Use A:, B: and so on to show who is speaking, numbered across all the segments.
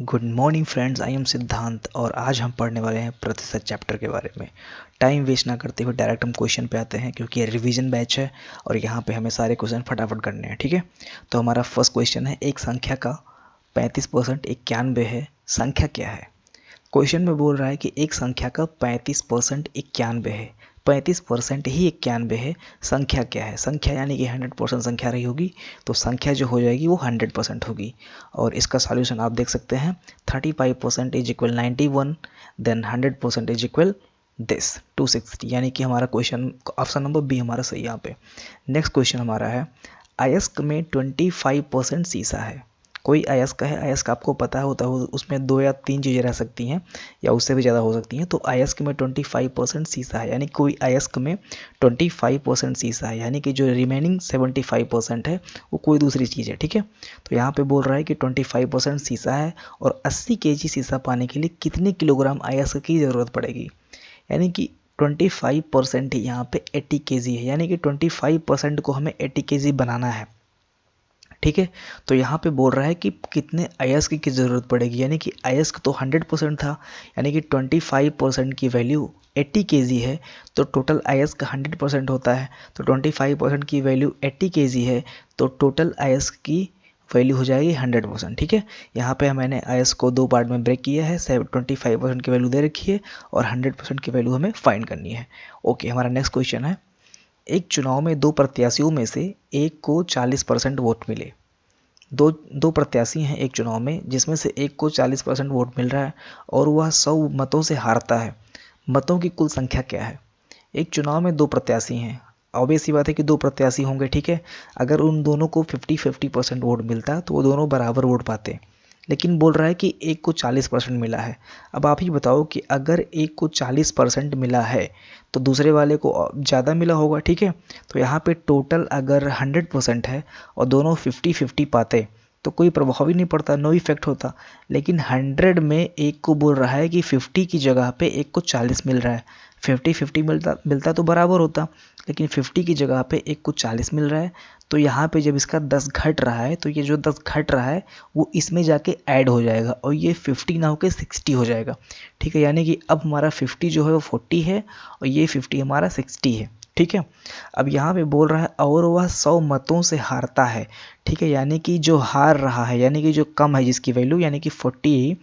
A: Good morning friends, I am सिद्धांत और आज हम पढ़ने वाले हैं प्रतिशत चैप्टर के बारे में। टाइम वेस्ट ना करते हुए डायरेक्ट हम क्वेश्चन पे आते हैं क्योंकि ये रिवीजन बैच है और यहाँ पे हमें सारे क्वेश्चन फटाफट करने हैं। ठीक है, तो हमारा फर्स्ट क्वेश्चन है, एक संख्या का 35% 91 है, संख्या क्या है। क्वेश्चन में बोल रहा है कि एक संख्या का 35% 91 है, 35% ही 91 है, संख्या क्या है। संख्या यानी कि 100% संख्या रही होगी तो संख्या जो हो जाएगी वो 100% होगी। और इसका सॉल्यूशन आप देख सकते हैं, 35% is equal 91, then 100% is equal this 260, यानी कि हमारा क्वेश्चन ऑप्शन नंबर बी हमारा सही यहाँ पे। नेक्स्ट क्वेश्चन हमारा है, अयस्क में 25% शीशा है। कोई अयस्क है, अयस्क आपको पता होता है उसमें 2 या 3 चीज़ें रह सकती हैं या उससे भी ज़्यादा हो सकती हैं। तो अयस्क में 25% शीशा है, यानी कोई अयस्क में 25% शीशा है, यानी कि जो रिमेनिंग 75% है वो कोई दूसरी चीज़ है। ठीक है, तो यहाँ पे बोल रहा है कि 25% शीशा है और 80 kg शीशा पाने के लिए कितने किलोग्राम अयस्क की ज़रूरत पड़ेगी। यानी कि 25% यहाँ पे 80 kg है, यानी कि 25% को हमें 80 kg बनाना है। ठीक है, तो यहाँ पे बोल रहा है कि कितने अयस्क की ज़रूरत पड़ेगी, यानी कि अयस्क तो 100% था, यानी कि 25% की वैल्यू 80 kg है, तो टोटल अयस्क 100% होता है, तो 25% की वैल्यू 80 kg है, तो टोटल अयस्क की वैल्यू हो जाएगी 100%। ठीक है, यहाँ पे मैंने अयस्क को 2 पार्ट में ब्रेक किया है, 25% की वैल्यू दे रखी है और 100% की वैल्यू हमें फाइंड करनी है। ओके, हमारा नेक्स्ट क्वेश्चन है, एक चुनाव में 2 प्रत्याशियों में से एक को 40% वोट मिले। दो प्रत्याशी हैं एक चुनाव में, जिसमें से एक को 40% वोट मिल रहा है और वह 100 मतों से हारता है। मतों की कुल संख्या क्या है। एक चुनाव में 2 प्रत्याशी हैं, ऑब्वियस सी बात है कि 2 प्रत्याशी होंगे। ठीक है, अगर उन दोनों को 50-50% वोट मिलता तो वो दोनों बराबर वोट पाते, लेकिन बोल रहा है कि एक को 40% मिला है। अब आप ही बताओ कि अगर एक को 40% मिला है तो दूसरे वाले को ज़्यादा मिला होगा। ठीक है, तो यहाँ पे टोटल अगर 100% है और दोनों 50-50 पाते तो कोई प्रभाव ही नहीं पड़ता, नो इफेक्ट होता। लेकिन 100 में एक को बोल रहा है कि 50 की जगह पे एक को 40 मिल रहा है, 50-50 मिलता तो बराबर होता, लेकिन 50 की जगह पे एक को 40 मिल रहा है। तो यहाँ पे जब इसका 10 घट रहा है तो ये जो 10 घट रहा है वो इसमें जाके ऐड हो जाएगा और ये 50 ना होकर 60 हो जाएगा। ठीक है, यानी कि अब हमारा 50 जो है वो 40 है और ये 50 हमारा 60 है। ठीक है, अब यहाँ पे बोल रहा है और वह 100 मतों से हारता है। ठीक है, यानी कि जो हार रहा है, यानी कि जो कम है जिसकी वैल्यू, यानी कि 40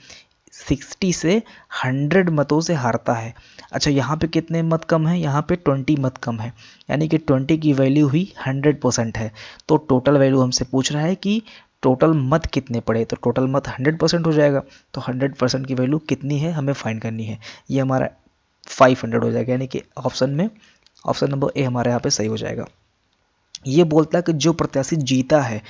A: 60 से 100 मतों से हारता है। अच्छा, यहाँ पे कितने मत कम है, यहाँ पे 20 मत कम है, यानी कि 20 की वैल्यू हुई 100% है। तो टोटल वैल्यू हमसे पूछ रहा है कि टोटल मत कितने पड़े, तो टोटल मत 100% हो जाएगा। तो 100% की वैल्यू कितनी है हमें फाइंड करनी है, ये हमारा 500 हो जाएगा, यानी कि ऑप्शन में ऑप्शन नंबर ए हमारे यहाँ पे सही हो जाएगा। ये बोलता है कि जो प्रत्याशी जीता है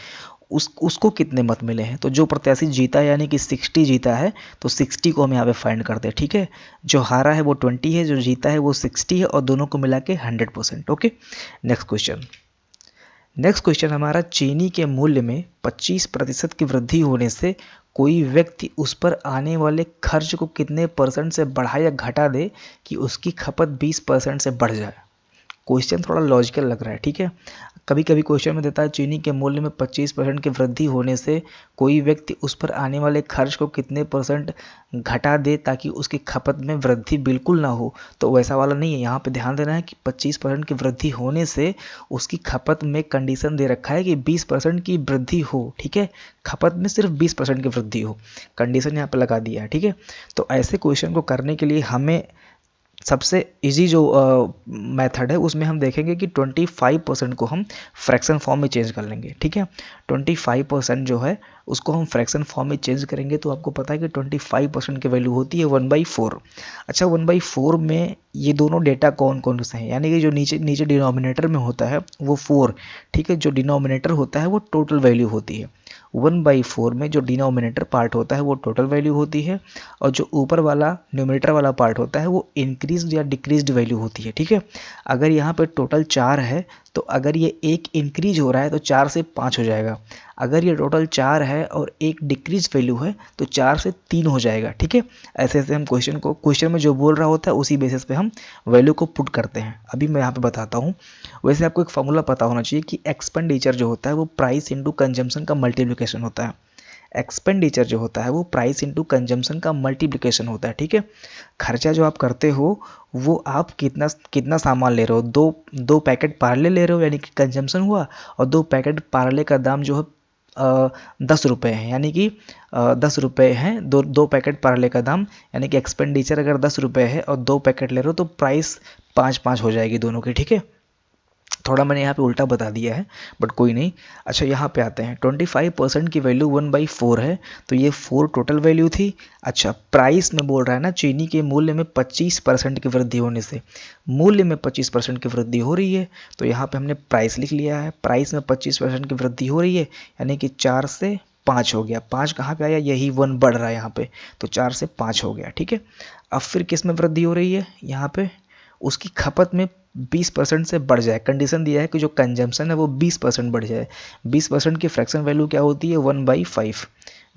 A: उसको कितने मत मिले हैं। तो जो प्रत्याशी जीता है यानी कि 60 जीता है, तो 60 को हम यहाँ पे फाइंड करते हैं। ठीक है, जो हारा है वो 20 है, जो जीता है वो 60 है और दोनों को मिला के 100%। ओके, नेक्स्ट क्वेश्चन हमारा, चीनी के मूल्य में 25% की वृद्धि होने से कोई व्यक्ति उस पर आने वाले खर्च को कितने % से बढ़ा या घटा दे कि उसकी खपत 20% से बढ़ जाए। क्वेश्चन थोड़ा लॉजिकल लग रहा है। ठीक है, कभी कभी क्वेश्चन में देता है चीनी के मूल्य में 25% की वृद्धि होने से कोई व्यक्ति उस पर आने वाले खर्च को कितने % घटा दे ताकि उसकी खपत में वृद्धि बिल्कुल ना हो। तो वैसा वाला नहीं है, यहाँ पे ध्यान देना है कि 25% की वृद्धि होने से उसकी खपत में कंडीशन दे रखा है कि 20% की वृद्धि हो। ठीक है, खपत में सिर्फ 20% की वृद्धि हो, कंडीशन यहाँ पे लगा दिया है। ठीक है, तो ऐसे क्वेश्चन को करने के लिए हमें सबसे इजी जो मेथड है उसमें हम देखेंगे कि 25% को हम फ्रैक्शन फॉर्म में चेंज कर लेंगे। ठीक है, 25% जो है उसको हम फ्रैक्शन फॉर्म में चेंज करेंगे तो आपको पता है कि 25% की वैल्यू होती है 1/4। अच्छा, 1/4 में ये दोनों डेटा कौन कौन से हैं, यानी कि जो नीचे नीचे डिनोमिनेटर में होता है वो 4। ठीक है, जो डिनोमिनेटर होता है वो टोटल वैल्यू होती है। 1/4 में जो डिनोमिनेटर पार्ट होता है वो टोटल वैल्यू होती है और जो ऊपर वाला न्यूमरेटर वाला पार्ट होता है वो इंक्रीज या डिक्रीज्ड वैल्यू होती है। ठीक है, अगर यहाँ पे टोटल 4 है तो अगर ये एक इंक्रीज हो रहा है तो 4 से 5 हो जाएगा, अगर ये टोटल 4 है और एक डिक्रीज वैल्यू है तो 4 से 3 हो जाएगा। ठीक है, ऐसे ऐसे हम क्वेश्चन में जो बोल रहा होता है उसी बेसिस पे हम वैल्यू को पुट करते हैं। अभी मैं यहाँ पे बताता हूँ। वैसे आपको एक फॉर्मूला पता होना चाहिए कि एक्सपेंडिचर जो होता है वो प्राइस इंटू कंजम्पशन का मल्टीप्लिकेशन होता है। एक्सपेंडिचर जो होता है वो प्राइस इंटू कंजम्पशन का मल्टीप्लिकेशन होता है, ठीक है। खर्चा जो आप करते हो वो आप कितना सामान ले रहे हो, दो पैकेट पार्ले ले रहे हो यानी कि कंजम्पशन हुआ, और 2 पैकेट पार्ले का दाम जो है 10 रुपये है, यानी कि 10 रुपये हैं दो पैकेट पार्ले का दाम, यानी कि एक्सपेंडिचर अगर 10 रुपये है और 2 पैकेट ले रहे हो तो प्राइस 5-5 हो जाएगी दोनों की, ठीक है। थोड़ा मैंने यहाँ पे उल्टा बता दिया है बट कोई नहीं। अच्छा यहाँ पे आते हैं, 25% की वैल्यू 1/4 है, तो ये 4 टोटल वैल्यू थी। अच्छा प्राइस में बोल रहा है ना, चीनी के मूल्य में 25% की वृद्धि होने से मूल्य में 25% की वृद्धि हो रही है, तो यहाँ पे हमने प्राइस लिख लिया है, प्राइस में 25% की वृद्धि हो रही है, यानी कि 4 से 5 हो गया। 5 कहाँ पे आया, यही 1 बढ़ रहा है यहाँ पे, तो 4 से 5 हो गया, ठीक है। अब फिर किस में वृद्धि हो रही है, यहाँ पे उसकी खपत में 20% से बढ़ जाए, कंडीशन दिया है कि जो कंजम्पशन है वो 20% बढ़ जाए। 20% की फ्रैक्शन वैल्यू क्या होती है, 1/5।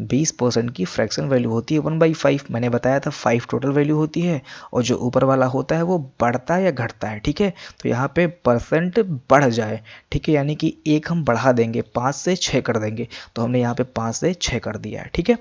A: 20% की फ्रैक्शन वैल्यू होती है 1/5, मैंने बताया था 5 टोटल वैल्यू होती है, और जो ऊपर वाला होता है वो बढ़ता है या घटता है, ठीक है। तो यहाँ पे परसेंट बढ़ जाए, ठीक है, यानी कि एक हम बढ़ा देंगे, 5 से 6 कर देंगे, तो हमने यहाँ पे 5 से 6 कर दिया है, ठीक है।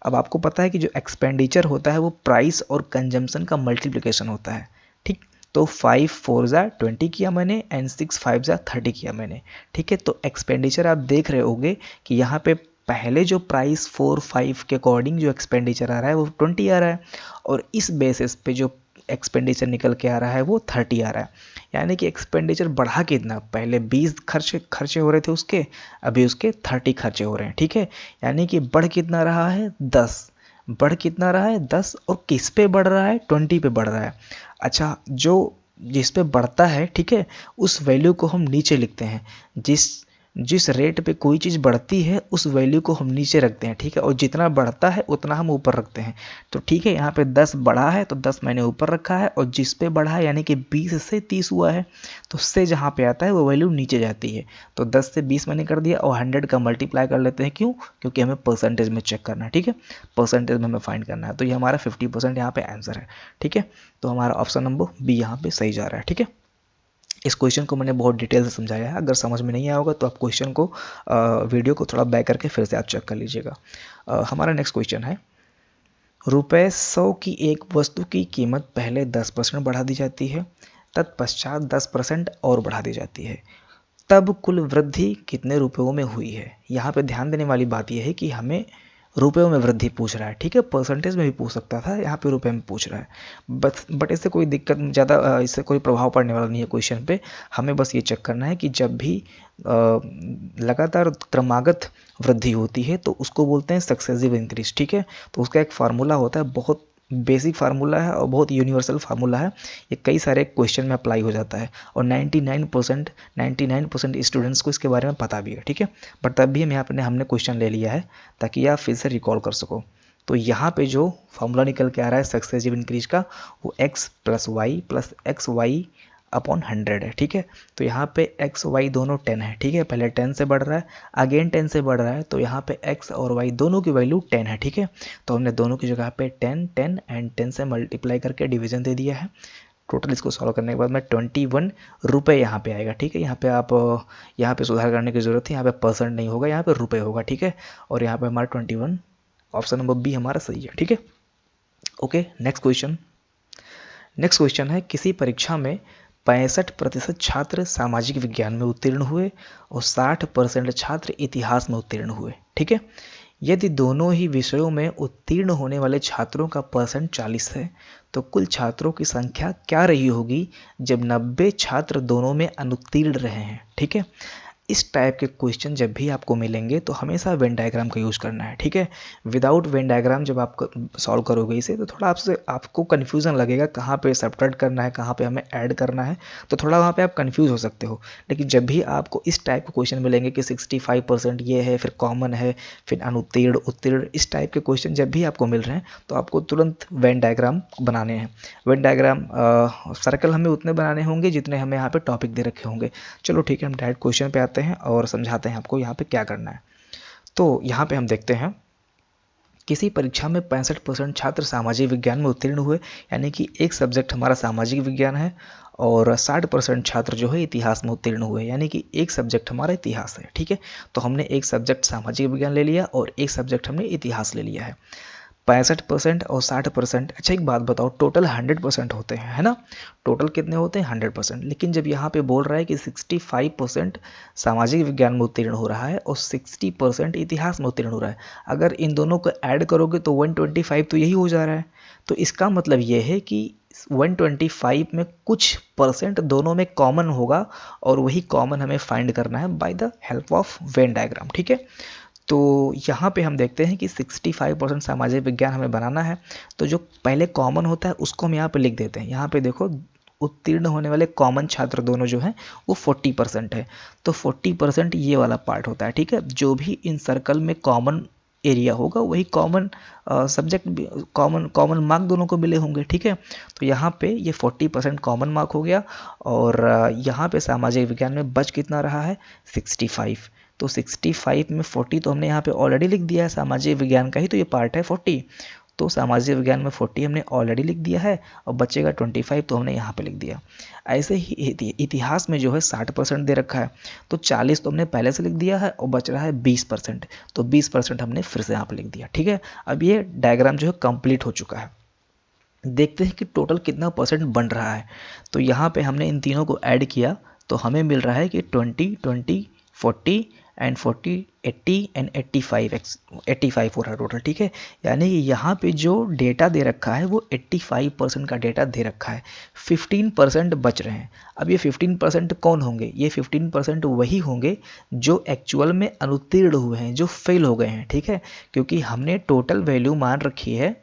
A: अब आपको पता है कि जो एक्सपेंडिचर होता है वो प्राइस और कंजम्पशन का मल्टीप्लिकेशन होता है, ठीक। तो 5 4 जा 20 किया मैंने एंड 6 5 जा 30 किया मैंने, ठीक है। तो एक्सपेंडिचर आप देख रहे होंगे कि यहाँ पे पहले जो प्राइस 4 5 के अकॉर्डिंग जो एक्सपेंडिचर आ रहा है वो 20 आ रहा है, और इस बेसिस पे जो एक्सपेंडिचर निकल के आ रहा है वो 30 आ रहा है, यानी कि एक्सपेंडिचर बढ़ा कितना, पहले 20 खर्चे हो रहे थे उसके, अभी उसके 30 खर्चे हो रहे हैं, ठीक है। यानी कि बढ़ कितना रहा है, 10, बढ़ कितना रहा है 10, और किस पे बढ़ रहा है, 20 पे बढ़ रहा है। अच्छा जो जिस पे बढ़ता है, ठीक है, उस वैल्यू को हम नीचे लिखते हैं, जिस रेट पे कोई चीज़ बढ़ती है उस वैल्यू को हम नीचे रखते हैं, ठीक है, और जितना बढ़ता है उतना हम ऊपर रखते हैं। तो ठीक है, यहाँ पे 10 बढ़ा है तो 10 मैंने ऊपर रखा है, और जिस पे बढ़ा है यानी कि 20 से 30 हुआ है, तो उससे जहाँ पे आता है वो वैल्यू नीचे जाती है। तो 10 से 20 मैंने कर दिया, और 100 का मल्टीप्लाई कर लेते हैं, क्यों, क्योंकि हमें परसेंटेज में चेक करना है, ठीक है, परसेंटेज में हमें फाइंड करना है। तो ये हमारा 50% यहाँ पे आंसर है, ठीक है। तो हमारा ऑप्शन नंबर बी यहाँ पे सही जा रहा है, ठीक है। इस क्वेश्चन को मैंने बहुत डिटेल से समझाया है, अगर समझ में नहीं आया होगा तो आप क्वेश्चन को वीडियो को थोड़ा बैक करके फिर से आप चेक कर लीजिएगा। हमारा नेक्स्ट क्वेश्चन है, ₹100 की एक वस्तु की कीमत पहले 10% बढ़ा दी जाती है, तत्पश्चात 10% और बढ़ा दी जाती है, तब कुल वृद्धि कितने रुपयों में हुई है। यहाँ पे ध्यान देने वाली बात यह है कि हमें रुपयों में वृद्धि पूछ रहा है, ठीक है, परसेंटेज में भी पूछ सकता था, यहाँ पे रुपए में पूछ रहा है। बट इससे कोई दिक्कत ज़्यादा, इससे कोई प्रभाव पड़ने वाला नहीं है क्वेश्चन पे। हमें बस ये चेक करना है कि जब भी लगातार क्रमागत वृद्धि होती है तो उसको बोलते हैं सक्सेसिव इंक्रीज, ठीक है। तो उसका एक फार्मूला होता है, बहुत बेसिक फार्मूला है और बहुत यूनिवर्सल फार्मूला है, ये कई सारे क्वेश्चन में अप्लाई हो जाता है, और 99% स्टूडेंट्स को इसके बारे में पता भी है, ठीक है। बट तब भी हम यहाँ पर हमने क्वेश्चन ले लिया है ताकि आप फिर से रिकॉल कर सको। तो यहाँ पे जो फार्मूला निकल के आ रहा है सक्सेसिव इंक्रीज का, वो x + y + xy अपॉन 100 है, ठीक है। तो यहाँ पे x y दोनों 10 है, ठीक है, पहले 10 से बढ़ रहा है, अगेन 10 से बढ़ रहा है, तो यहाँ पे x और y दोनों की वैल्यू 10 है, ठीक है। तो हमने दोनों की जगह पे 10 10 एंड 10 से मल्टीप्लाई करके डिवीजन दे दिया है। टोटल इसको सॉल्व करने के बाद में 21 रुपये यहाँ पे आएगा, ठीक है। यहाँ पे आप यहाँ पे सुधार करने की ज़रूरत है, यहाँ पे परसेंट नहीं होगा, यहाँ पे रुपये होगा, ठीक है। और यहाँ पे हमारा 21, ऑप्शन नंबर बी हमारा सही है, ठीक है। ओके, नेक्स्ट क्वेश्चन है, किसी परीक्षा में 65% छात्र सामाजिक विज्ञान में उत्तीर्ण हुए और 60% छात्र इतिहास में उत्तीर्ण हुए, ठीक है। यदि दोनों ही विषयों में उत्तीर्ण होने वाले छात्रों का परसेंट 40 है, तो कुल छात्रों की संख्या क्या रही होगी जब 90 छात्र दोनों में अनुत्तीर्ण रहे हैं, ठीक है। इस टाइप के क्वेश्चन जब भी आपको मिलेंगे तो हमेशा वेन डायग्राम का यूज़ करना है, ठीक है। विदाउट वेन डायग्राम जब आप सॉल्व करोगे इसे तो थोड़ा आपको कन्फ्यूज़न लगेगा, कहाँ पे सब्ट्रैक्ट करना है, कहाँ पे हमें ऐड करना है, तो थोड़ा वहाँ पे आप कन्फ्यूज़ हो सकते हो। लेकिन जब भी आपको इस टाइप के क्वेश्चन मिलेंगे कि 65% ये है, फिर कॉमन है, फिर अनुत्तीर्ण, उत्तीर्ण, इस टाइप के क्वेश्चन जब भी आपको मिल रहे हैं तो आपको तुरंत वेन डायग्राम बनाने हैं। वेन डायग्राम सर्कल हमें उतने बनाने होंगे जितने हमें यहाँ पे टॉपिक दे रखे होंगे। चलो ठीक है, हम डायरेक्ट क्वेश्चन पे आते हैं और समझाते हैं आपको यहाँ पे क्या करना है। तो यहाँ पे हम देखते हैं, किसी परीक्षा में 65% छात्र सामाजिक विज्ञान में उत्तीर्ण हुए, यानी कि एक सब्जेक्ट हमारा सामाजिक विज्ञान है और 60% छात्र जो है इतिहास में उत्तीर्ण हुए, यानी कि एक सब्जेक्ट हमारा इतिहास है। ठीक है, तो हमने एक सब्जेक्ट सामाजिक विज्ञान ले लिया और एक सब्जेक्ट हमने इतिहास ले लिया है। 65% और 60%। अच्छा एक बात बताओ, टोटल 100% होते हैं, है ना? टोटल कितने होते हैं? 100%। लेकिन जब यहाँ पे बोल रहा है कि 65% सामाजिक विज्ञान में उत्तीर्ण हो रहा है और 60% इतिहास में उत्तीर्ण हो रहा है, अगर इन दोनों को ऐड करोगे तो 125 तो यही हो जा रहा है। तो इसका मतलब ये है कि 125 में कुछ परसेंट दोनों में कॉमन होगा और वही कॉमन हमें फाइंड करना है by the help of Venn diagram. ठीक है, तो यहाँ पे हम देखते हैं कि 65% सामाजिक विज्ञान हमें बनाना है, तो जो पहले कॉमन होता है उसको हम यहाँ पे लिख देते हैं। यहाँ पे देखो उत्तीर्ण होने वाले कॉमन छात्र दोनों जो हैं वो 40% है, तो 40% ये वाला पार्ट होता है। ठीक है, जो भी इन सर्कल में कॉमन एरिया होगा वही कॉमन सब्जेक्ट, कॉमन मार्क दोनों को मिले होंगे। ठीक है, तो यहाँ पे ये 40% कॉमन मार्क हो गया और यहाँ पे सामाजिक विज्ञान में बच कितना रहा है? 65। तो 65 में 40 तो हमने यहाँ पे ऑलरेडी लिख दिया है, सामाजिक विज्ञान का ही तो ये पार्ट है 40, तो सामाजिक विज्ञान में 40 हमने ऑलरेडी लिख दिया है और बचेगा 25 तो हमने यहाँ पे लिख दिया। ऐसे ही इतिहास में जो है 60% दे रखा है, तो 40 तो हमने पहले से लिख दिया है और बच रहा है 20%, तो 20% हमने फिर से यहाँ पे लिख दिया। ठीक है, अब ये डायग्राम जो है कंप्लीट हो चुका है। देखते हैं कि टोटल कितना परसेंट बन रहा है। तो यहाँ पे हमने इन तीनों को ऐड किया तो हमें मिल रहा है कि 20, 20, 40 एंड 40, 80 एंड 85 हो रहा है टोटल। ठीक है, यानी कि यहाँ पे जो डेटा दे रखा है वो 85% का डेटा दे रखा है, 15% बच रहे हैं। अब ये 15% कौन होंगे? ये 15% वही होंगे जो एक्चुअल में अनुत्तीर्ण हुए हैं, जो फेल हो गए हैं। ठीक है, क्योंकि हमने टोटल वैल्यू मान रखी है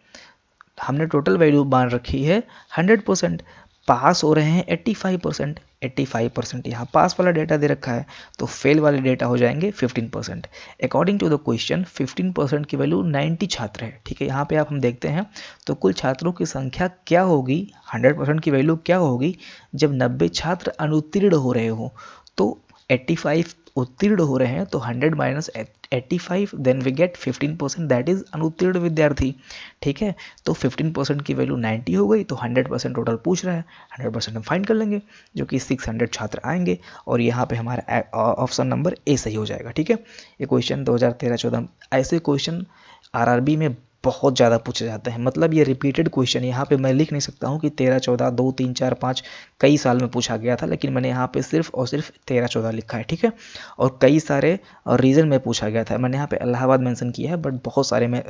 A: 100%, पास हो रहे हैं 85%, यहाँ पास वाला डेटा दे रखा है, तो फेल वाले डेटा हो जाएंगे 15%। अकॉर्डिंग टू द क्वेश्चन 15% की वैल्यू 90 छात्र है। ठीक है, यहाँ पे आप हम देखते हैं तो कुल छात्रों की संख्या क्या होगी, 100% की वैल्यू क्या होगी जब 90 छात्र अनुत्तीर्ण हो रहे हो। तो 85 उत्तीर्ण हो रहे हैं, तो 100 minus 85, then we get 15%, that is अनुत्तीर्ण विद्यार्थी। ठीक है, तो 15% की वैल्यू 90 हो गई, तो 100% टोटल पूछ रहा है, 100% हम फाइंड कर लेंगे जो कि 600 छात्र आएंगे और यहाँ पे हमारा ऑप्शन नंबर ए सही हो जाएगा। ठीक है, ये क्वेश्चन 2013-14 ऐसे क्वेश्चन आरआरबी में बहुत ज़्यादा पूछे जाते हैं, मतलब ये रिपीटेड क्वेश्चन, यहाँ पे मैं लिख नहीं सकता हूँ कि 13-14, 2, 3, 4, 5 कई साल में पूछा गया था, लेकिन मैंने यहाँ पे सिर्फ और सिर्फ 13-14 लिखा है। ठीक है, और कई सारे रीजन में पूछा गया था, मैंने यहाँ पे इलाहाबाद मेंशन किया है, बट बहुत सारे में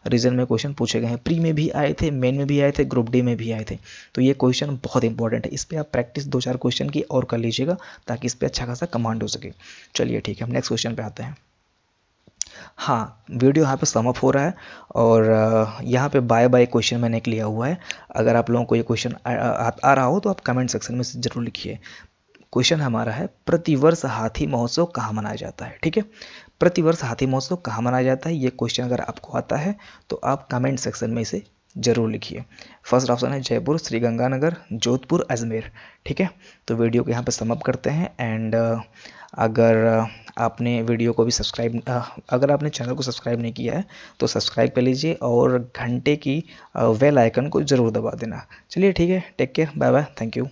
A: रीजन में क्वेश्चन पूछे गए हैं, प्री में भी आए थे, मेन में भी आए थे, ग्रुप डी में भी आए थे। तो ये क्वेश्चन बहुत इंपॉर्टेंट है, इस पर आप प्रैक्टिस 2-4 क्वेश्चन की और कर लीजिएगा ताकि इस पर अच्छा खासा कमांड हो सके। चलिए ठीक है, हम नेक्स्ट क्वेश्चन पे आते हैं। हाँ, वीडियो यहाँ पे समअप हो रहा है और यहाँ पे बाय बाय क्वेश्चन मैंने एक लिया हुआ है। अगर आप लोगों को ये क्वेश्चन आ रहा हो तो आप कमेंट सेक्शन में ज़रूर लिखिए। क्वेश्चन हमारा है, प्रतिवर्ष हाथी महोत्सव कहाँ मनाया जाता है? ठीक है, प्रतिवर्ष हाथी महोत्सव कहाँ मनाया जाता है, ये क्वेश्चन अगर आपको आता है तो आप कमेंट सेक्शन में इसे जरूर लिखिए। फर्स्ट ऑप्शन है जयपुर, श्रीगंगानगर, जोधपुर, अजमेर। ठीक है, तो वीडियो को यहाँ पे समअप करते हैं एंड अगर आपने वीडियो को भी अगर आपने चैनल को सब्सक्राइब नहीं किया है तो सब्सक्राइब कर लीजिए और घंटे की बेल आइकन को ज़रूर दबा देना। चलिए ठीक है, take care, bye bye, thank you.